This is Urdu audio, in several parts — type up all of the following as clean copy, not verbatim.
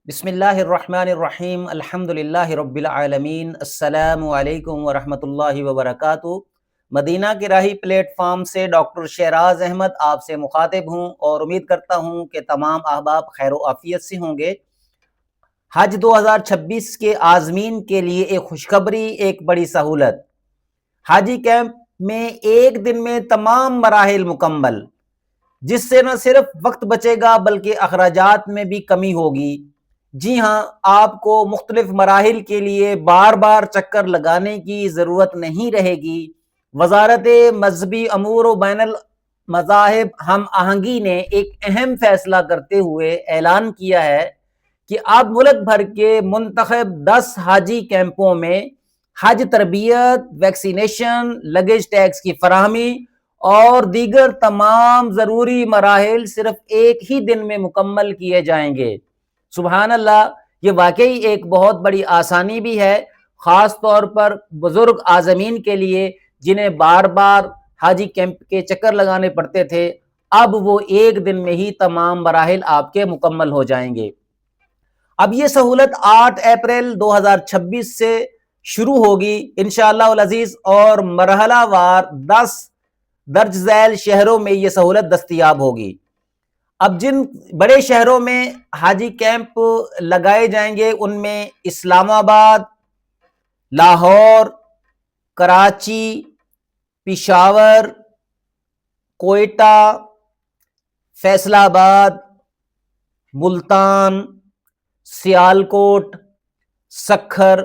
بسم اللہ الرحمن الرحیم الحمدللہ رب العالمین السلام علیکم ورحمۃ اللہ وبرکاتہ۔ مدینہ کی راہی پلیٹ فارم سے ڈاکٹر شہراز احمد آپ سے مخاطب ہوں اور امید کرتا ہوں کہ تمام احباب خیر و عافیت سے ہوں گے۔ حج 2026 کے عازمین کے لیے ایک خوشخبری، ایک بڑی سہولت۔ حاجی کیمپ میں ایک دن میں تمام مراحل مکمل، جس سے نہ صرف وقت بچے گا بلکہ اخراجات میں بھی کمی ہوگی۔ جی ہاں، آپ کو مختلف مراحل کے لیے بار بار چکر لگانے کی ضرورت نہیں رہے گی۔ وزارت مذہبی امور و بین المذاہب ہم آہنگی نے ایک اہم فیصلہ کرتے ہوئے اعلان کیا ہے کہ اب ملک بھر کے منتخب 10 حاجی کیمپوں میں حج تربیت، ویکسینیشن، لگیج ٹیکس کی فراہمی اور دیگر تمام ضروری مراحل صرف ایک ہی دن میں مکمل کیے جائیں گے۔ سبحان اللہ، یہ واقعی ایک بہت بڑی آسانی بھی ہے، خاص طور پر بزرگ عازمین کے لیے جنہیں بار بار حاجی کیمپ کے چکر لگانے پڑتے تھے۔ اب وہ ایک دن میں ہی تمام مراحل آپ کے مکمل ہو جائیں گے۔ اب یہ سہولت 8 اپریل 2026 سے شروع ہوگی انشاءاللہ العزیز، اور مرحلہ وار 10 درج ذیل شہروں میں یہ سہولت دستیاب ہوگی۔ اب جن بڑے شہروں میں حاجی کیمپ لگائے جائیں گے ان میں اسلام آباد، لاہور، کراچی، پشاور، کوئٹہ، فیصل آباد، ملتان، سیالکوٹ، سکھر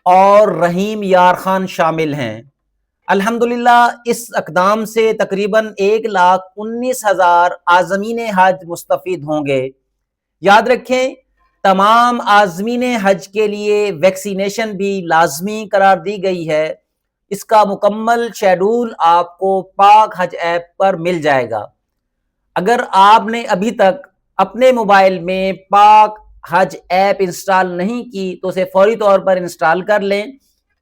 اور رحیم یار خان شامل ہیں۔ الحمدللہ اس اقدام سے تقریباً 1,19,000 عازمین حج مستفید ہوں گے۔ یاد رکھیں، تمام عازمین حج کے لیے ویکسینیشن بھی لازمی قرار دی گئی ہے۔ اس کا مکمل شیڈول آپ کو پاک حج ایپ پر مل جائے گا۔ اگر آپ نے ابھی تک اپنے موبائل میں پاک حج ایپ انسٹال نہیں کی تو اسے فوری طور پر انسٹال کر لیں۔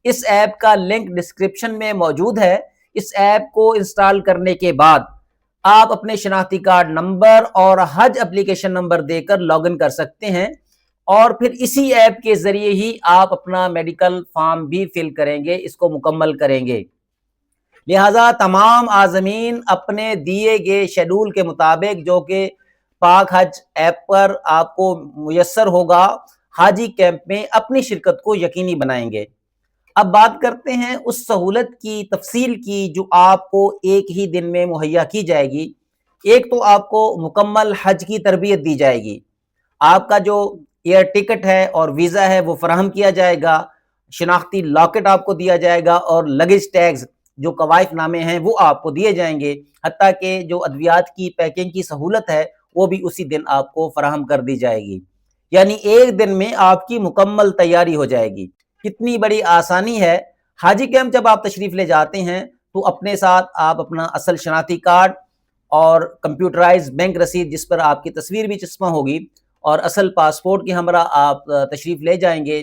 اس ایپ کا لنک ڈسکرپشن میں موجود ہے۔ اس ایپ کو انسٹال کرنے کے بعد آپ اپنے شناختی کارڈ نمبر اور حج اپلیکیشن نمبر دے کر لاگ ان کر سکتے ہیں، اور پھر اسی ایپ کے ذریعے ہی آپ اپنا میڈیکل فارم بھی فل کریں گے، اس کو مکمل کریں گے۔ لہٰذا تمام عازمین اپنے دیے گئے شیڈول کے مطابق، جو کہ پاک حج ایپ پر آپ کو میسر ہوگا، حاجی کیمپ میں اپنی شرکت کو یقینی بنائیں گے۔ اب بات کرتے ہیں اس سہولت کی تفصیل کی جو آپ کو ایک ہی دن میں مہیا کی جائے گی۔ ایک تو آپ کو مکمل حج کی تربیت دی جائے گی۔ آپ کا جو ایئر ٹکٹ ہے اور ویزا ہے وہ فراہم کیا جائے گا، شناختی لاکٹ آپ کو دیا جائے گا، اور لگیج ٹیگز جو قوائف نامے ہیں وہ آپ کو دیے جائیں گے، حتیٰ کہ جو ادویات کی پیکنگ کی سہولت ہے وہ بھی اسی دن آپ کو فراہم کر دی جائے گی۔ یعنی ایک دن میں آپ کی مکمل تیاری ہو جائے گی۔ کتنی بڑی آسانی ہے۔ حاجی کیمپ جب آپ تشریف لے جاتے ہیں تو اپنے ساتھ آپ اپنا اصل شناختی کارڈ اور کمپیوٹرائز بینک رسید جس پر آپ کی تصویر بھی چسپاں ہوگی، اور اصل پاسپورٹ کے ہمراہ آپ تشریف لے جائیں گے۔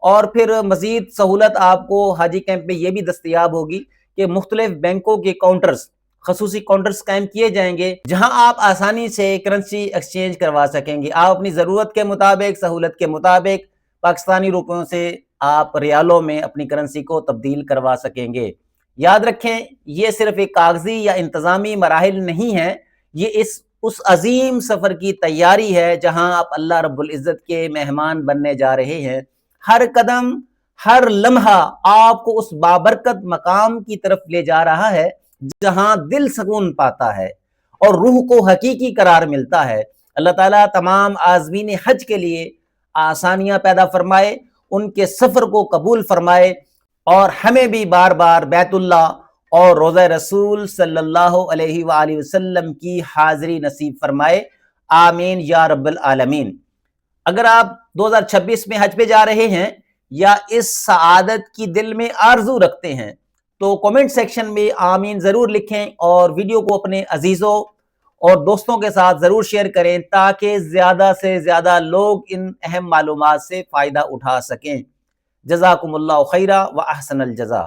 اور پھر مزید سہولت آپ کو حاجی کیمپ میں یہ بھی دستیاب ہوگی کہ مختلف بینکوں کے کاؤنٹرز، خصوصی کاؤنٹرز قائم کیے جائیں گے جہاں آپ آسانی سے کرنسی ایکسچینج کروا سکیں گے۔ آپ اپنی ضرورت کے مطابق، سہولت کے مطابق پاکستانی روپیوں سے آپ ریالوں میں اپنی کرنسی کو تبدیل کروا سکیں گے۔ یاد رکھیں، یہ صرف ایک کاغذی یا انتظامی مراحل نہیں ہیں، یہ اس عظیم سفر کی تیاری ہے جہاں آپ اللہ رب العزت کے مہمان بننے جا رہے ہیں۔ ہر قدم، ہر لمحہ آپ کو اس بابرکت مقام کی طرف لے جا رہا ہے جہاں دل سکون پاتا ہے اور روح کو حقیقی قرار ملتا ہے۔ اللہ تعالیٰ تمام عازمین حج کے لیے آسانیاں پیدا فرمائے، ان کے سفر کو قبول فرمائے، اور ہمیں بھی بار بار بیت اللہ اور روضہ رسول صلی اللہ علیہ وآلہ وسلم کی حاضری نصیب فرمائے، آمین یا رب العالمین۔ اگر آپ 2026 میں حج پہ جا رہے ہیں یا اس سعادت کی دل میں آرزو رکھتے ہیں تو کومنٹ سیکشن میں آمین ضرور لکھیں، اور ویڈیو کو اپنے عزیزوں اور دوستوں کے ساتھ ضرور شیئر کریں تاکہ زیادہ سے زیادہ لوگ ان اہم معلومات سے فائدہ اٹھا سکیں۔ جزاکم اللہ خیرا و احسن الجزا۔